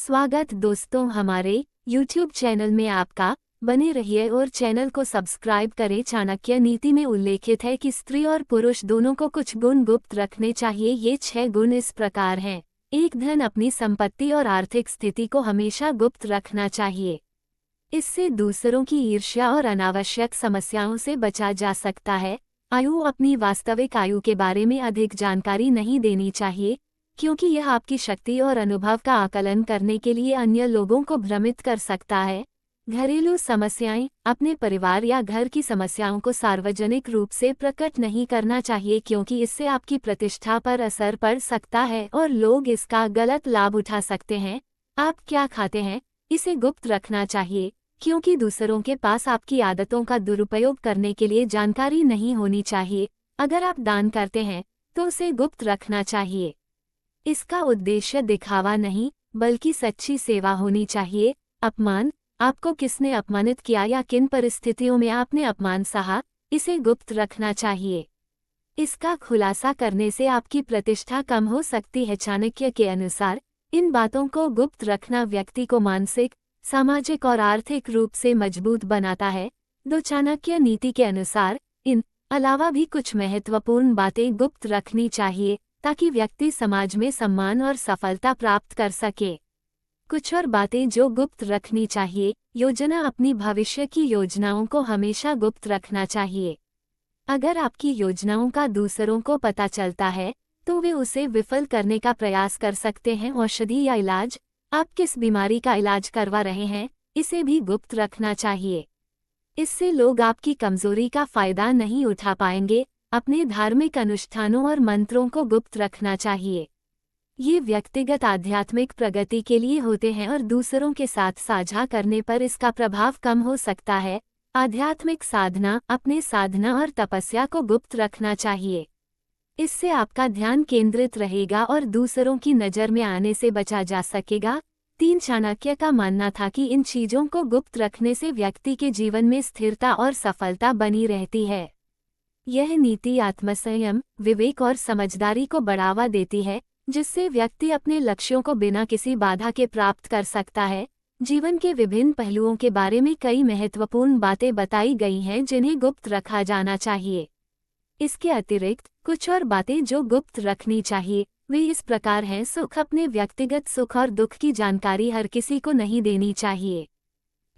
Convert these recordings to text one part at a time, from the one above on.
स्वागत दोस्तों हमारे YouTube चैनल में आपका। बने रहिए और चैनल को सब्सक्राइब करें। चाणक्य नीति में उल्लेखित है कि स्त्री और पुरुष दोनों को कुछ गुण गुप्त रखने चाहिए। ये 6 गुण इस प्रकार हैं। 1. धन अपनी संपत्ति और आर्थिक स्थिति को हमेशा गुप्त रखना चाहिए। इससे दूसरों की ईर्ष्या और अनावश्यक समस्याओं से बचा जा सकता है। आयु अपनी वास्तविक आयु के बारे में अधिक जानकारी नहीं देनी चाहिए, क्योंकि यह आपकी शक्ति और अनुभव का आकलन करने के लिए अन्य लोगों को भ्रमित कर सकता है। घरेलू समस्याएं अपने परिवार या घर की समस्याओं को सार्वजनिक रूप से प्रकट नहीं करना चाहिए, क्योंकि इससे आपकी प्रतिष्ठा पर असर पड़ सकता है और लोग इसका गलत लाभ उठा सकते हैं। आप क्या खाते हैं, इसे गुप्त रखना चाहिए, क्योंकि दूसरों के पास आपकी आदतों का दुरुपयोग करने के लिए जानकारी नहीं होनी चाहिए। अगर आप दान करते हैं तो उसे गुप्त रखना चाहिए। इसका उद्देश्य दिखावा नहीं, बल्कि सच्ची सेवा होनी चाहिए। अपमान आपको किसने अपमानित किया या किन परिस्थितियों में आपने अपमान सहा, इसे गुप्त रखना चाहिए। इसका खुलासा करने से आपकी प्रतिष्ठा कम हो सकती है। चाणक्य के अनुसार इन बातों को गुप्त रखना व्यक्ति को मानसिक, सामाजिक और आर्थिक रूप से मजबूत बनाता है। चाणक्य नीति के अनुसार इन अलावा भी कुछ महत्वपूर्ण बातें गुप्त रखनी चाहिए, ताकि व्यक्ति समाज में सम्मान और सफलता प्राप्त कर सके। कुछ और बातें जो गुप्त रखनी चाहिए। योजना अपनी भविष्य की योजनाओं को हमेशा गुप्त रखना चाहिए। अगर आपकी योजनाओं का दूसरों को पता चलता है तो वे उसे विफल करने का प्रयास कर सकते हैं। औषधि या इलाज, आप किस बीमारी का इलाज करवा रहे हैं, इसे भी गुप्त रखना चाहिए। इससे लोग आपकी कमजोरी का फायदा नहीं उठा पाएंगे। अपने धार्मिक अनुष्ठानों और मंत्रों को गुप्त रखना चाहिए। ये व्यक्तिगत आध्यात्मिक प्रगति के लिए होते हैं और दूसरों के साथ साझा करने पर इसका प्रभाव कम हो सकता है। आध्यात्मिक साधना अपने साधना और तपस्या को गुप्त रखना चाहिए। इससे आपका ध्यान केंद्रित रहेगा और दूसरों की नज़र में आने से बचा जा सकेगा। 3. चाणक्य का मानना था कि इन चीज़ों को गुप्त रखने से व्यक्ति के जीवन में स्थिरता और सफलता बनी रहती है। यह नीति आत्मसंयम, विवेक और समझदारी को बढ़ावा देती है, जिससे व्यक्ति अपने लक्ष्यों को बिना किसी बाधा के प्राप्त कर सकता है। जीवन के विभिन्न पहलुओं के बारे में कई महत्वपूर्ण बातें बताई गई हैं जिन्हें गुप्त रखा जाना चाहिए। इसके अतिरिक्त कुछ और बातें जो गुप्त रखनी चाहिए वे इस प्रकार हैं। सुख अपने व्यक्तिगत सुख और दुख की जानकारी हर किसी को नहीं देनी चाहिए।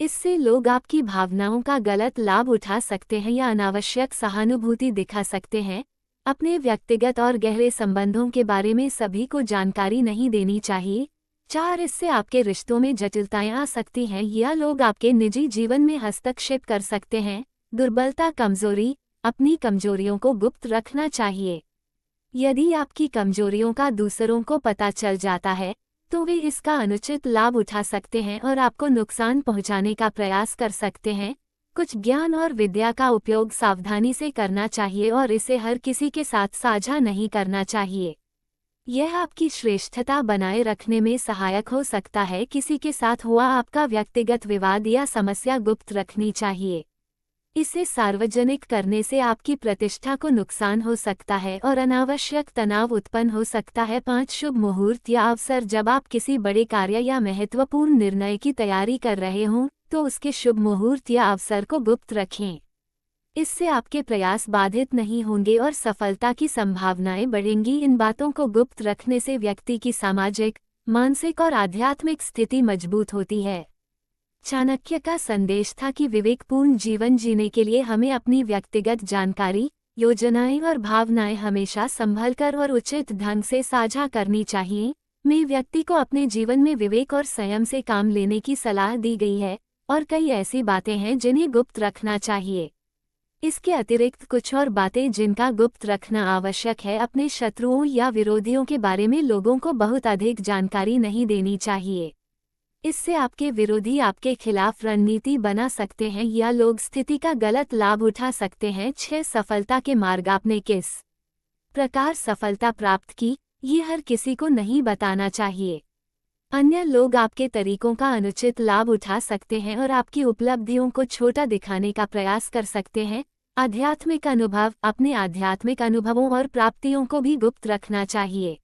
इससे लोग आपकी भावनाओं का गलत लाभ उठा सकते हैं या अनावश्यक सहानुभूति दिखा सकते हैं। अपने व्यक्तिगत और गहरे संबंधों के बारे में सभी को जानकारी नहीं देनी चाहिए। 4. इससे आपके रिश्तों में जटिलताएं आ सकती हैं या लोग आपके निजी जीवन में हस्तक्षेप कर सकते हैं। दुर्बलता, कमजोरी अपनी कमजोरियों को गुप्त रखना चाहिए। यदि आपकी कमजोरियों का दूसरों को पता चल जाता है तो वे इसका अनुचित लाभ उठा सकते हैं और आपको नुकसान पहुंचाने का प्रयास कर सकते हैं। कुछ ज्ञान और विद्या का उपयोग सावधानी से करना चाहिए और इसे हर किसी के साथ साझा नहीं करना चाहिए। यह आपकी श्रेष्ठता बनाए रखने में सहायक हो सकता है। किसी के साथ हुआ आपका व्यक्तिगत विवाद या समस्या गुप्त रखनी चाहिए। इसे सार्वजनिक करने से आपकी प्रतिष्ठा को नुकसान हो सकता है और अनावश्यक तनाव उत्पन्न हो सकता है। 5. शुभ मुहूर्त या अवसर जब आप किसी बड़े कार्य या महत्वपूर्ण निर्णय की तैयारी कर रहे हों तो उसके शुभ मुहूर्त या अवसर को गुप्त रखें। इससे आपके प्रयास बाधित नहीं होंगे और सफलता की संभावनाएं बढ़ेंगी। इन बातों को गुप्त रखने से व्यक्ति की सामाजिक, मानसिक और आध्यात्मिक स्थिति मजबूत होती है। चाणक्य का संदेश था कि विवेकपूर्ण जीवन जीने के लिए हमें अपनी व्यक्तिगत जानकारी, योजनाएं और भावनाएं हमेशा संभलकर और उचित ढंग से साझा करनी चाहिए। में व्यक्ति को अपने जीवन में विवेक और संयम से काम लेने की सलाह दी गई है और कई ऐसी बातें हैं जिन्हें गुप्त रखना चाहिए। इसके अतिरिक्त कुछ और बातें जिनका गुप्त रखना आवश्यक है। अपने शत्रुओं या विरोधियों के बारे में लोगों को बहुत अधिक जानकारी नहीं देनी चाहिए। इससे आपके विरोधी आपके खिलाफ रणनीति बना सकते हैं या लोग स्थिति का गलत लाभ उठा सकते हैं। 6. सफलता के मार्ग आपने किस प्रकार सफलता प्राप्त की, ये हर किसी को नहीं बताना चाहिए। अन्य लोग आपके तरीकों का अनुचित लाभ उठा सकते हैं और आपकी उपलब्धियों को छोटा दिखाने का प्रयास कर सकते हैं। आध्यात्मिक अनुभव अपने आध्यात्मिक अनुभवों और प्राप्तियों को भी गुप्त रखना चाहिए।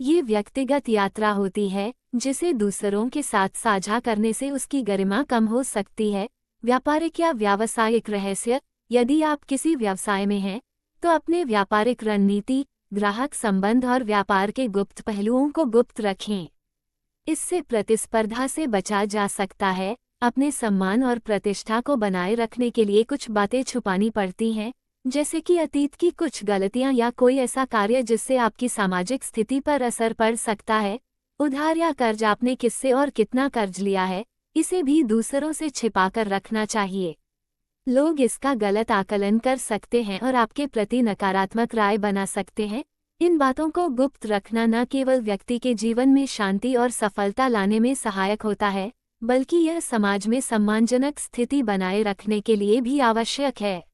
ये व्यक्तिगत यात्रा होती है, जिसे दूसरों के साथ साझा करने से उसकी गरिमा कम हो सकती है। व्यापारिक या व्यावसायिक रहस्य। यदि आप किसी व्यवसाय में हैं, तो अपने व्यापारिक रणनीति, ग्राहक संबंध और व्यापार के गुप्त पहलुओं को गुप्त रखें। इससे प्रतिस्पर्धा से बचा जा सकता है। अपने सम्मान और प्रतिष्ठा को बनाए रखने के लिए कुछ बातें छुपानी पड़ती हैं, जैसे कि अतीत की कुछ गलतियां या कोई ऐसा कार्य जिससे आपकी सामाजिक स्थिति पर असर पड़ सकता है। उधार या कर्ज, आपने किससे और कितना कर्ज लिया है, इसे भी दूसरों से छिपाकर रखना चाहिए। लोग इसका गलत आकलन कर सकते हैं और आपके प्रति नकारात्मक राय बना सकते हैं। इन बातों को गुप्त रखना न केवल व्यक्ति के जीवन में शांति और सफलता लाने में सहायक होता है, बल्कि यह समाज में सम्मानजनक स्थिति बनाए रखने के लिए भी आवश्यक है।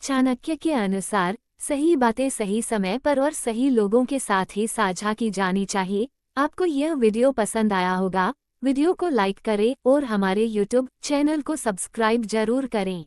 चाणक्य के अनुसार सही बातें सही समय पर और सही लोगों के साथ ही साझा की जानी चाहिए। आपको यह वीडियो पसंद आया होगा। वीडियो को लाइक करें और हमारे YouTube चैनल को सब्सक्राइब जरूर करें।